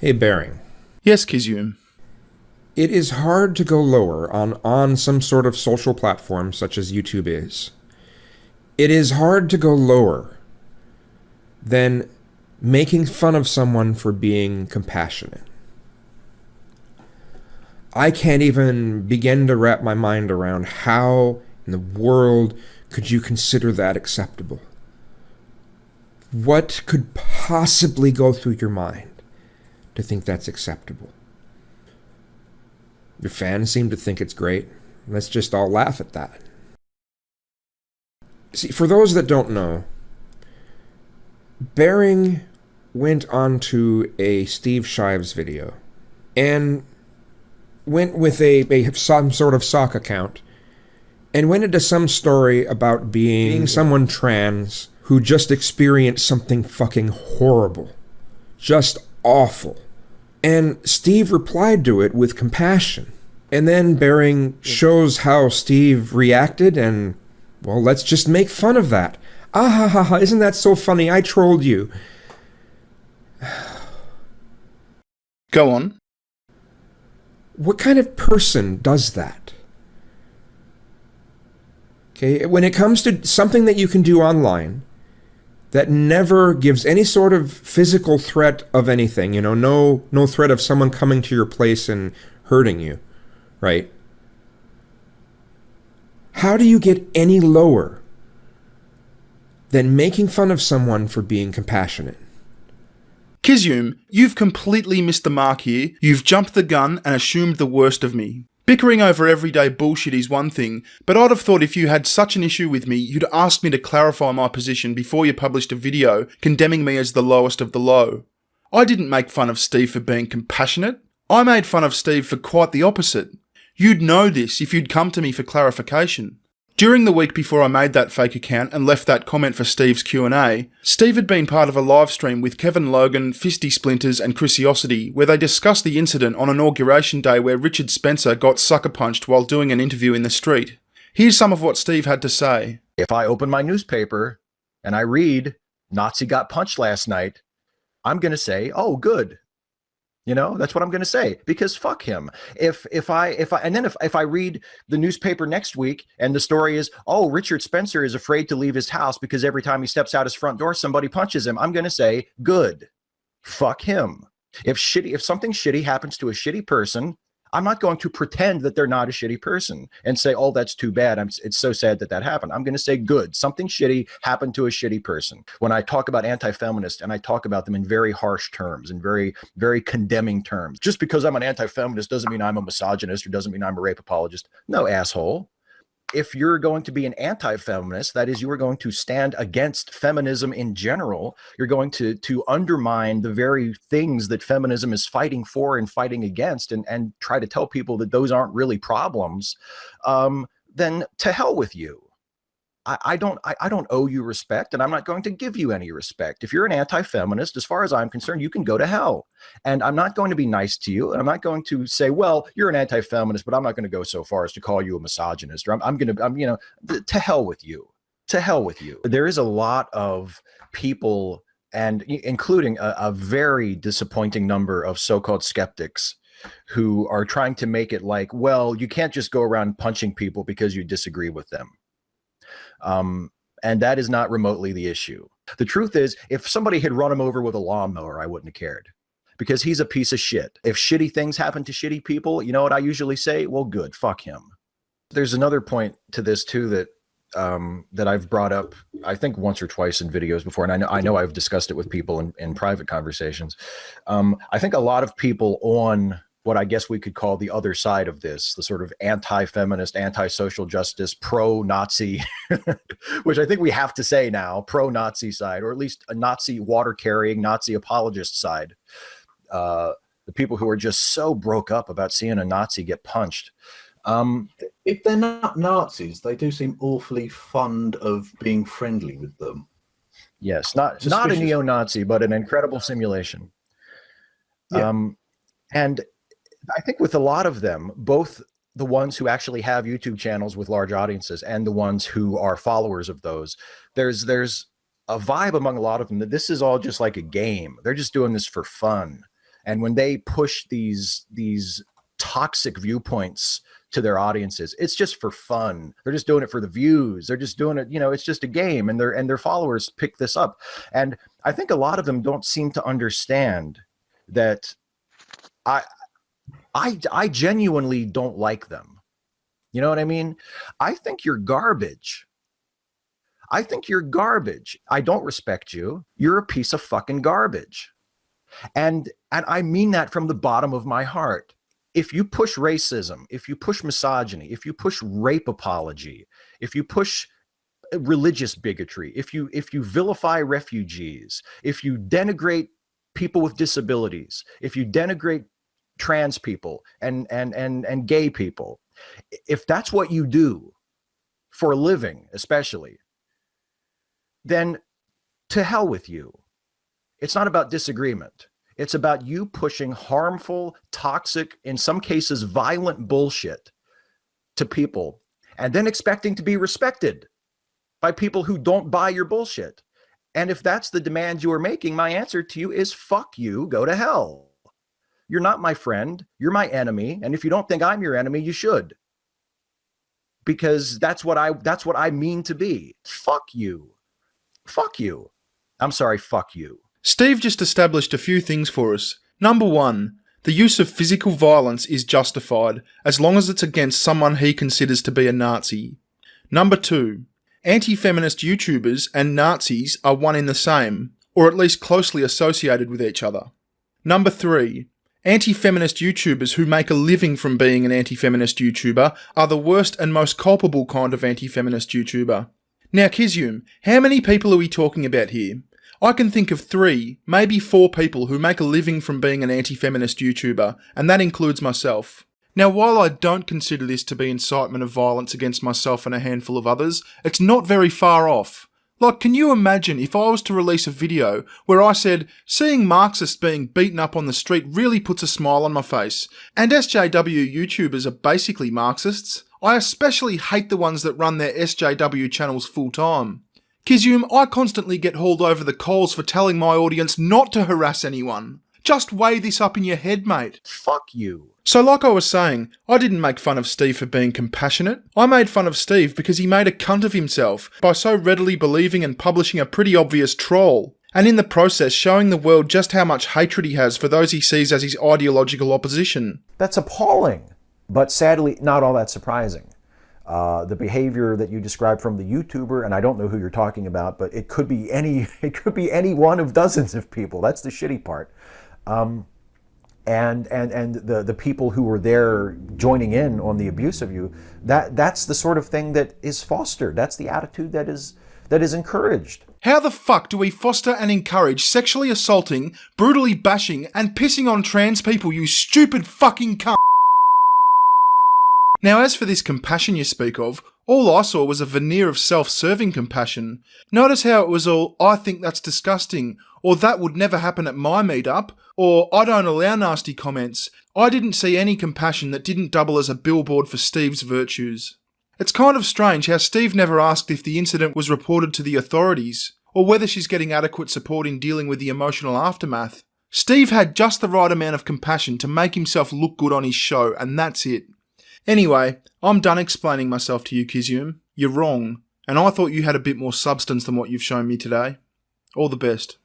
Hey, Baring. Yes, Kizzume. It is hard to go lower on some sort of social platform such as YouTube is. It is hard to go lower than making fun of someone for being compassionate. I can't even begin to wrap my mind around how in the world could you consider that acceptable. What could possibly go through your mind to think that's acceptable? Your fans seem to think it's great. Let's just all laugh at that. See, for those that don't know, Baring went onto a Steve Shives video and went with some sort of sock account and went into some story about being someone trans who just experienced something fucking horrible. Just awful. And Steve replied to it with compassion. And then Baring shows how Steve reacted and, well, let's just make fun of that. Ah ha ha ha, isn't that so funny? I trolled you. Go on. What kind of person does that? Okay, when it comes to something that you can do online that never gives any sort of physical threat of anything, no threat of someone coming to your place and hurting you, right? How do you get any lower than making fun of someone for being compassionate? Kizzume, you've completely missed the mark here. You've jumped the gun and assumed the worst of me. Bickering over everyday bullshit is one thing, but I'd have thought if you had such an issue with me, you'd ask me to clarify my position before you published a video condemning me as the lowest of the low. I didn't make fun of Steve for being compassionate. I made fun of Steve for quite the opposite. You'd know this if you'd come to me for clarification. During the week before I made that fake account and left that comment for Steve's Q&A, Steve had been part of a live stream with Kevin Logan, Fisty Splinters and Chrisiosity where they discussed the incident on Inauguration Day where Richard Spencer got sucker punched while doing an interview in the street. Here's some of what Steve had to say. If I open my newspaper and I read Nazi got punched last night, I'm going to say, oh, good. That's what I'm going to say, because fuck him. If I read the newspaper next week and the story is, oh, Richard Spencer is afraid to leave his house because every time he steps out his front door, somebody punches him, I'm going to say, good. Fuck him. If something shitty happens to a shitty person, I'm not going to pretend that they're not a shitty person and say, oh, that's too bad. It's so sad that happened. I'm going to say, good. Something shitty happened to a shitty person. When I talk about anti-feminists, and I talk about them in very harsh terms and very, very condemning terms, just because I'm an anti-feminist doesn't mean I'm a misogynist or doesn't mean I'm a rape apologist. No, asshole. If you're going to be an anti-feminist, that is, you are going to stand against feminism in general. You're going to undermine the very things that feminism is fighting for and fighting against, and try to tell people that those aren't really problems. Then to hell with you. I don't owe you respect, and I'm not going to give you any respect. If you're an anti-feminist, as far as I'm concerned, you can go to hell. And I'm not going to be nice to you. And I'm not going to say, well, you're an anti-feminist, but I'm not going to go so far as to call you a misogynist. Or to hell with you. To hell with you. There is a lot of people, and including a very disappointing number of so-called skeptics, who are trying to make it like, well, you can't just go around punching people because you disagree with them. And that is not remotely the issue. The truth is, if somebody had run him over with a lawnmower, I wouldn't have cared, because he's a piece of shit. If shitty things happen to shitty people, you know what I usually say? Well, good, fuck him. There's another point to this too that that I've brought up, I think once or twice in videos before, and I know I've discussed it with people in private conversations. I think a lot of people on what I guess we could call the other side of this, the sort of anti-feminist, anti-social justice, pro-Nazi, which I think we have to say now, pro-Nazi side, or at least a Nazi water-carrying, Nazi apologist side. The people who are just so broke up about seeing a Nazi get punched. If they're not Nazis, they do seem awfully fond of being friendly with them. Yes, not a neo-Nazi, but an incredible simulation. Yeah. And I think with a lot of them, both the ones who actually have YouTube channels with large audiences and the ones who are followers of those, there's a vibe among a lot of them that this is all just like a game. They're just doing this for fun. And when they push these toxic viewpoints to their audiences, it's just for fun. They're just doing it for the views. They're just doing it, it's just a game, and their followers pick this up. And I think a lot of them don't seem to understand that I genuinely don't like them. You know what I mean? I think you're garbage. I think you're garbage. I don't respect you. You're a piece of fucking garbage. And I mean that from the bottom of my heart. If you push racism, if you push misogyny, if you push rape apology, if you push religious bigotry, if you vilify refugees, if you denigrate people with disabilities, if you denigrate trans people and gay people, if that's what you do for a living, especially, then to hell with you. It's not about disagreement. It's about you pushing harmful, toxic, in some cases violent bullshit to people, and then expecting to be respected by people who don't buy your bullshit. And if that's the demand you are making, my answer to you is fuck you, go to hell. You're not my friend, you're my enemy, and if you don't think I'm your enemy, you should. Because that's what I mean to be. Fuck you. Fuck you. I'm sorry, fuck you. Steve just established a few things for us. Number one, the use of physical violence is justified as long as it's against someone he considers to be a Nazi. Number two, anti-feminist YouTubers and Nazis are one in the same, or at least closely associated with each other. Number three, anti-feminist YouTubers who make a living from being an anti-feminist YouTuber are the worst and most culpable kind of anti-feminist YouTuber. Now, Kizzume, how many people are we talking about here? I can think of 3, maybe 4 people who make a living from being an anti-feminist YouTuber, and that includes myself. Now, while I don't consider this to be incitement of violence against myself and a handful of others, it's not very far off. Like, can you imagine if I was to release a video where I said, seeing Marxists being beaten up on the street really puts a smile on my face, and SJW YouTubers are basically Marxists? I especially hate the ones that run their SJW channels full time. Kizzume, I constantly get hauled over the coals for telling my audience not to harass anyone. Just weigh this up in your head, mate. Fuck you. So like I was saying, I didn't make fun of Steve for being compassionate. I made fun of Steve because he made a cunt of himself by so readily believing and publishing a pretty obvious troll, and in the process showing the world just how much hatred he has for those he sees as his ideological opposition. That's appalling, but sadly not all that surprising. The behavior that you described from the YouTuber, and I don't know who you're talking about, but it could be any one of dozens of people. That's the shitty part. And the people who were there joining in on the abuse of you, that's the sort of thing that is fostered. That's the attitude that is encouraged. How the fuck do we foster and encourage sexually assaulting, brutally bashing, and pissing on trans people, you stupid fucking cunt? Now, as for this compassion you speak of, all I saw was a veneer of self-serving compassion. Notice how it was all, I think that's disgusting, or that would never happen at my meetup, or I don't allow nasty comments. I didn't see any compassion that didn't double as a billboard for Steve's virtues. It's kind of strange how Steve never asked if the incident was reported to the authorities, or whether she's getting adequate support in dealing with the emotional aftermath. Steve had just the right amount of compassion to make himself look good on his show, and that's it. Anyway, I'm done explaining myself to you, Kizzume. You're wrong, and I thought you had a bit more substance than what you've shown me today. All the best.